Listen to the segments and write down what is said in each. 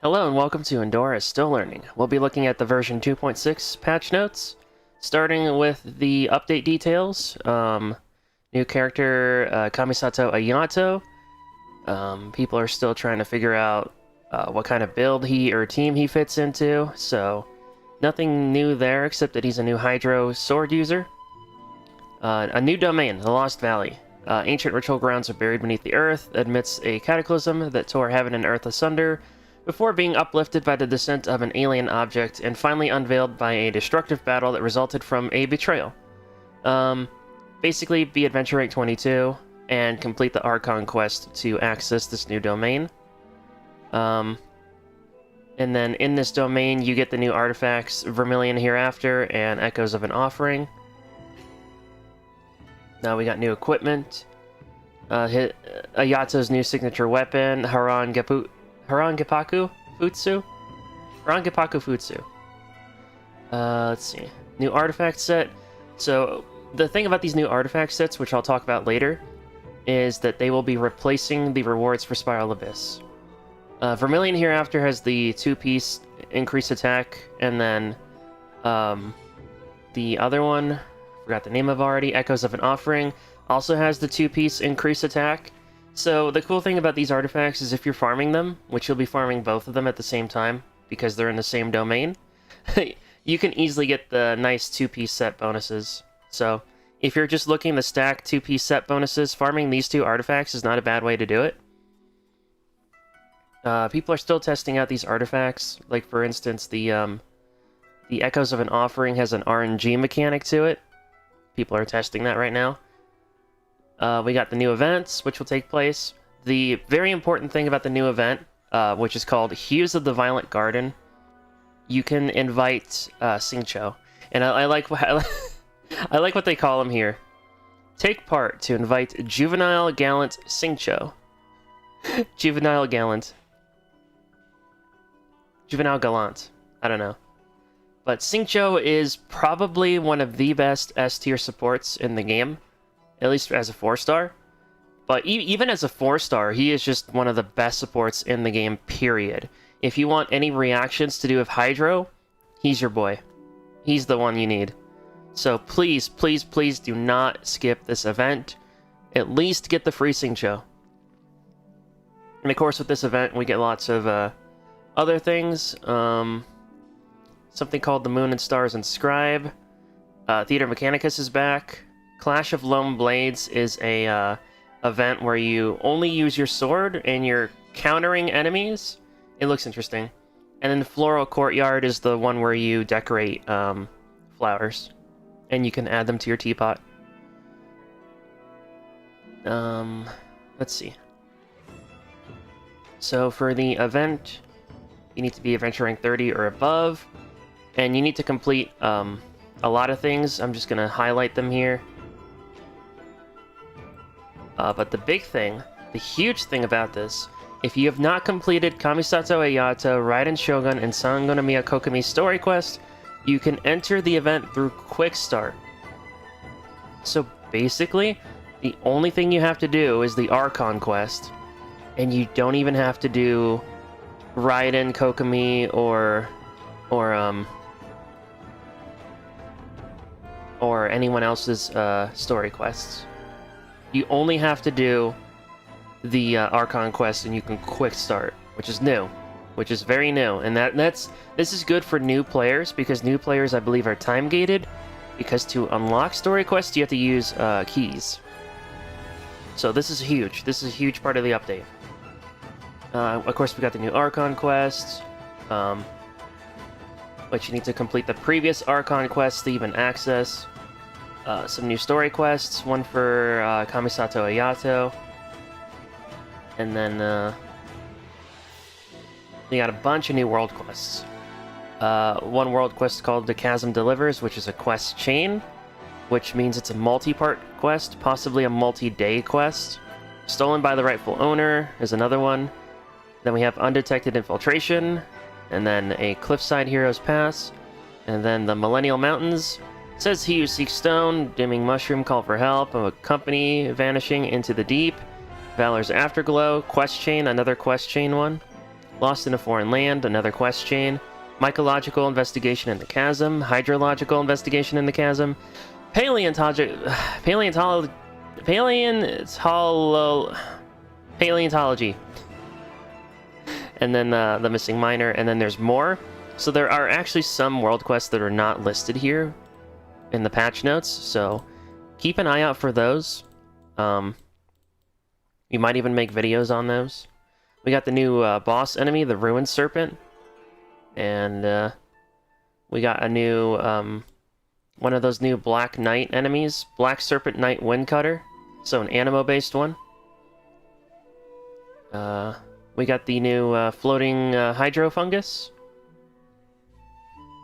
Hello and welcome to Endora Still Learning. We'll be looking at the version 2.6 patch notes, starting with the update details. New character Kamisato Ayato. People are still trying to figure out what kind of build or team he fits into, so nothing new there except that he's a new Hydro sword user. A new domain, the Lost Valley. Ancient ritual grounds are buried beneath the earth amidst a cataclysm that tore heaven and earth asunder, before being uplifted by the descent of an alien object and finally unveiled by a destructive battle that resulted from a betrayal. Basically, be Adventure Rank 22 and complete the Archon quest to access this new domain. And then in this domain, you get the new artifacts, Vermilion Hereafter and Echoes of an Offering. Now we got new equipment. Ayato's new signature weapon, Harangepaku Futsu? Harangepaku Futsu. Let's see. New artifact set. So, the thing about these new artifact sets, which I'll talk about later, is that they will be replacing the rewards for Spiral Abyss. Vermilion Hereafter has the 2-piece increased attack, and then the other one, forgot the name of already, Echoes of an Offering, also has the 2-piece increased attack. So the cool thing about these artifacts is if you're farming them, which you'll be farming both of them at the same time, because they're in the same domain, you can easily get the nice 2-piece set bonuses. So if you're just looking to stack 2-piece set bonuses, farming these two artifacts is not a bad way to do it. People are still testing out these artifacts. Like, for instance, the Echoes of an Offering has an RNG mechanic to it. People are testing that right now. We got the new events, which will take place. The very important thing about the new event, which is called Hues of the Violent Garden, you can invite Xingqiu. And I like I like what they call him here. Take part to invite Juvenile Gallant Xingqiu. Juvenile Gallant. Juvenile Gallant. I don't know. But Xingqiu is probably one of the best S-tier supports in the game. At least as a 4-star. But even as a 4-star, he is just one of the best supports in the game, period. If you want any reactions to do with Hydro, he's your boy. He's the one you need. So please, please, please do not skip this event. At least get the free Xingqiu. And of course, with this event, we get lots of other things. Something called the Moon and Stars Inscribe. Theater Mechanicus is back. Clash of Lone Blades is a event where you only use your sword and you're countering enemies. It looks interesting. And then the Floral Courtyard is the one where you decorate flowers. And you can add them to your teapot. Let's see. So for the event, you need to be Adventure Rank 30 or above. And you need to complete a lot of things. I'm just going to highlight them here. But the big thing, the huge thing about this, if you have not completed Kamisato Ayato, Raiden Shogun, and Sangonomiya Kokomi's story quest, you can enter the event through Quick Start. So basically, the only thing you have to do is the Archon quest, and you don't even have to do Raiden, Kokomi, or anyone else's story quests. You only have to do the Archon quest and you can quick start, which is new, which is very new. And this is good for new players, because new players, I believe, are time gated, because to unlock story quests you have to use keys. So this is huge. This is a huge part of the update. Of course, we got the new Archon quest, which you need to complete the previous Archon quest to even access. Some new story quests, one for Kamisato Ayato, and then we got a bunch of new world quests. One world quest called The Chasm Delivers, which is a quest chain, which means it's a multi-part quest, possibly a multi-day quest. Stolen by the Rightful Owner is another one. Then we have Undetected Infiltration, and then a Cliffside Heroes Pass, and then the Millennial Mountains. It says he who seeks stone, dimming mushroom, call for help, a company vanishing into the deep, Valor's Afterglow, quest chain, another quest chain one. Lost in a Foreign Land, another quest chain. Mycological Investigation in the Chasm. Hydrological Investigation in the Chasm. Paleontology... Paleontology. And then the Missing Miner, and then there's more. So there are actually some world quests that are not listed here in the patch notes, so keep an eye out for those. You might even make videos on those. We got the new boss enemy, the Ruined Serpent, and we got a new one of those new Black Knight enemies, Black Serpent Knight Windcutter, so an Anemo-based one. We got the new floating Hydro Fungus,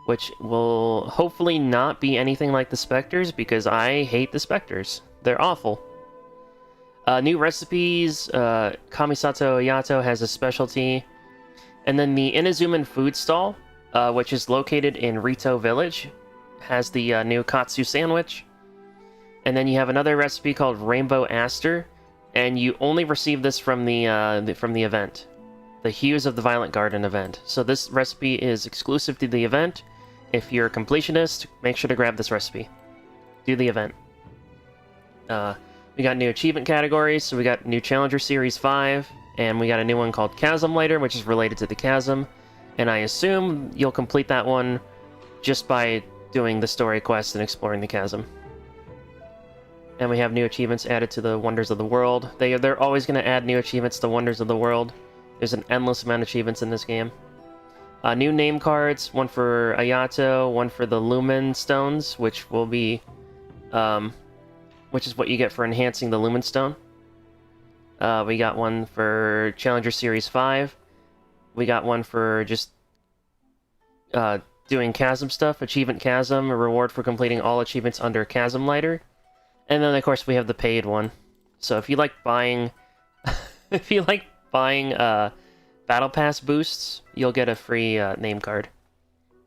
which will hopefully not be anything like the Spectres, because I hate the Spectres. They're awful. New recipes, Kamisato Ayato has a specialty. And then the Inazuman Food Stall, which is located in Rito Village, has the new Katsu Sandwich. And then you have another recipe called Rainbow Aster, and you only receive this from the event. The Hues of the Violent Garden event. So this recipe is exclusive to the event. If you're a completionist, make sure to grab this recipe. Do the event. We got new achievement categories, so we got new Challenger Series 5, and we got a new one called Chasm Lighter, which is related to the Chasm, and I assume you'll complete that one just by doing the story quest and exploring the Chasm. And we have new achievements added to the Wonders of the World. They're always going to add new achievements to Wonders of the World. There's an endless amount of achievements in this game. New name cards, one for Ayato, one for the Lumen Stones, which will be... which is what you get for enhancing the Lumen Stone. We got one for Challenger Series 5. We got one for just doing Chasm stuff, Achievement Chasm, a reward for completing all achievements under Chasm Lighter. And then, of course, we have the paid one. So if you like buying... if you like buying Battle Pass boosts, you'll get a free name card.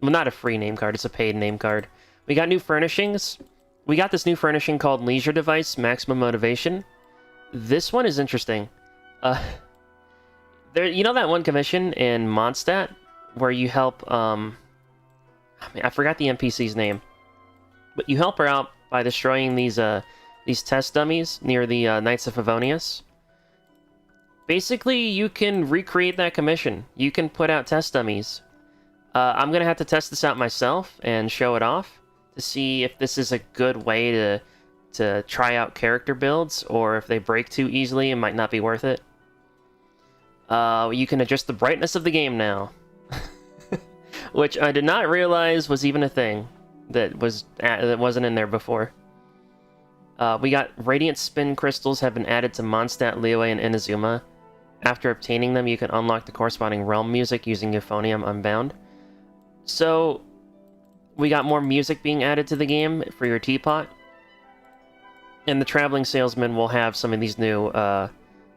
Well, not a free name card, it's a paid name card. We got new furnishings. We got this new furnishing called Leisure Device Maximum Motivation. This one is interesting. You know that one commission in Mondstadt where you help, I forgot the NPC's name, but you help her out by destroying these test dummies near the Knights of Favonius. Basically, you can recreate that commission. You can put out test dummies. I'm gonna have to test this out myself and show it off to see if this is a good way to try out character builds, or if they break too easily, it might not be worth it. You can adjust the brightness of the game now, which I did not realize was even a thing that wasn't in there before. We got Radiant Spin Crystals have been added to Mondstadt, Liyue, and Inazuma. After obtaining them, you can unlock the corresponding realm music using Euphonium Unbound. So, we got more music being added to the game for your teapot. And the Traveling Salesman will have some of these new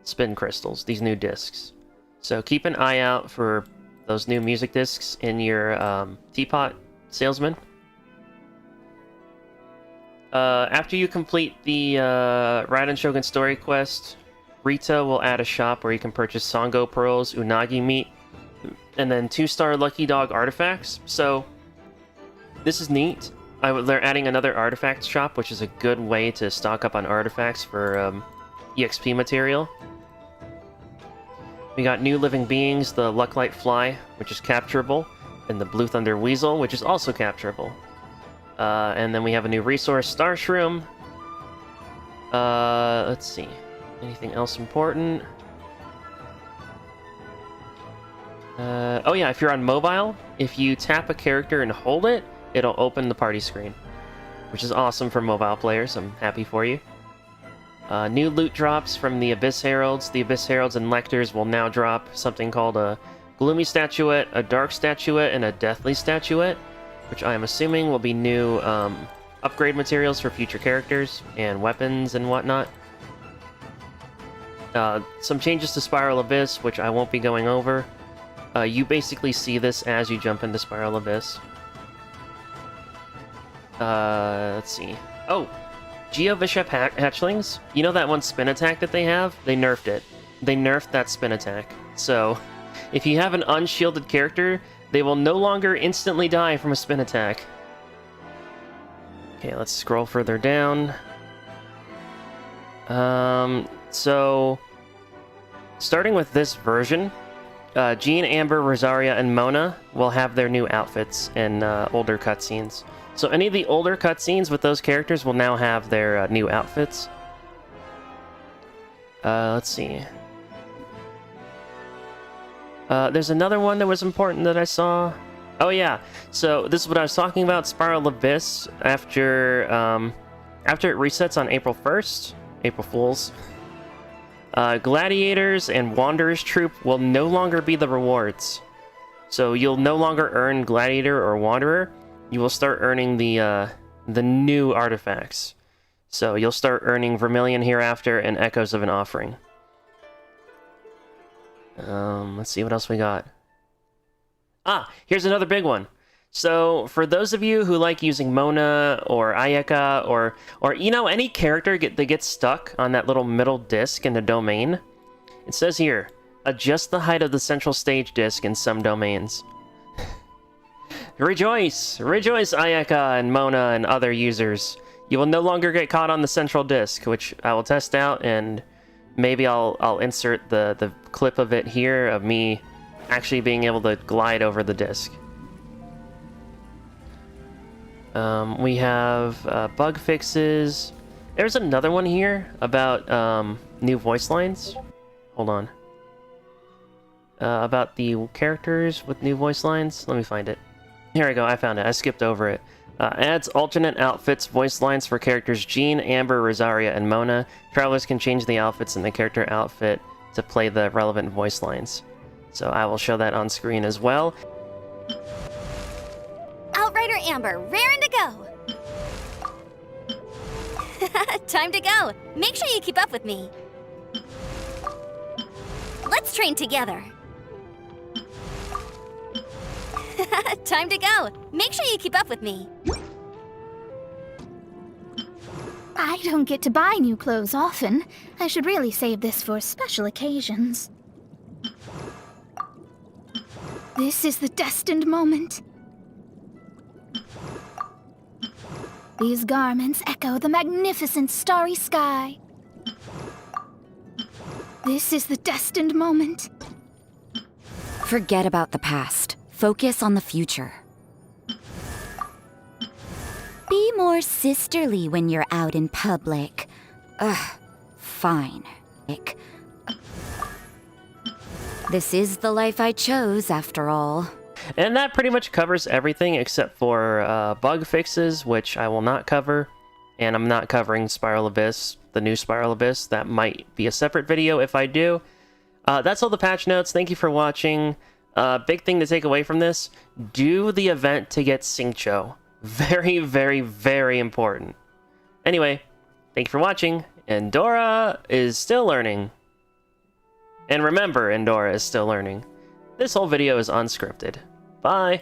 spin crystals, these new discs. So keep an eye out for those new music discs in your teapot salesman. After you complete the Raiden Shogun story quest, Rita will add a shop where you can purchase Songo Pearls, Unagi Meat, and then 2-star Lucky Dog artifacts. So, this is neat. They're adding another artifact shop, which is a good way to stock up on artifacts for EXP material. We got new living beings, the Lucklight Fly, which is capturable, and the Blue Thunder Weasel, which is also capturable. And then we have a new resource, Star Shroom. Let's see. Anything else important? Oh yeah, if you're on mobile, if you tap a character and hold it, it'll open the party screen, which is awesome for mobile players. I'm happy for you. New loot drops from the Abyss Heralds. The Abyss Heralds and Lectors will now drop something called a Gloomy Statuette, a Dark Statuette, and a Deathly Statuette, which I am assuming will be new upgrade materials for future characters and weapons and whatnot. Some changes to Spiral Abyss, which I won't be going over. You basically see this as you jump into Spiral Abyss. Let's see. Oh! Geovishap hatchlings. You know that one spin attack that they have? They nerfed it. They nerfed that spin attack. So, If you have an unshielded character, they will no longer instantly die from a spin attack. Okay, let's scroll further down. So, starting with this version, Jean, Amber, Rosaria, and Mona will have their new outfits in older cutscenes. So any of the older cutscenes with those characters will now have their new outfits. Let's see. There's another one that was important that I saw. Oh yeah, so this is what I was talking about, Spiral Abyss, after it resets on April 1st, April Fools. Gladiators and Wanderer's Troop will no longer be the rewards. So you'll no longer earn Gladiator or Wanderer. You will start earning the new artifacts. So you'll start earning Vermilion Hereafter and Echoes of an Offering. Let's see what else we got. Ah, here's another big one. So for those of you who like using Mona or Ayaka or you know, any character that gets stuck on that little middle disc in the domain, it says here, adjust the height of the central stage disc in some domains. Rejoice! Rejoice, Ayaka and Mona and other users. You will no longer get caught on the central disc, which I will test out, and maybe I'll insert the clip of it here of me actually being able to glide over the disc. We have bug fixes. There's another one here about new voice lines. Hold on. About the characters with new voice lines. Let me find it. Here we go, I found it. I skipped over it. Adds alternate outfits voice lines for characters Jean, Amber, Rosaria, and Mona. Travelers can change the outfits in the character outfit to play the relevant voice lines. So I will show that on screen as well. Outrider Amber, raring to go! Time to go! Make sure you keep up with me. Let's train together. Time to go! Make sure you keep up with me. I don't get to buy new clothes often. I should really save this for special occasions. This is the destined moment. These garments echo the magnificent starry sky. This is the destined moment. Forget about the past. Focus on the future. Be more sisterly when you're out in public. Ugh, fine. This is the life I chose, after all. And that pretty much covers everything except for bug fixes, which I will not cover. And I'm not covering Spiral Abyss, the new Spiral Abyss. That might be a separate video if I do. That's all the patch notes. Thank you for watching. Big thing to take away from this, do the event to get Xingqiu. Very, very, very important. Anyway, thank you for watching. Endora is still learning. And remember, Endora is still learning. This whole video is unscripted. Bye!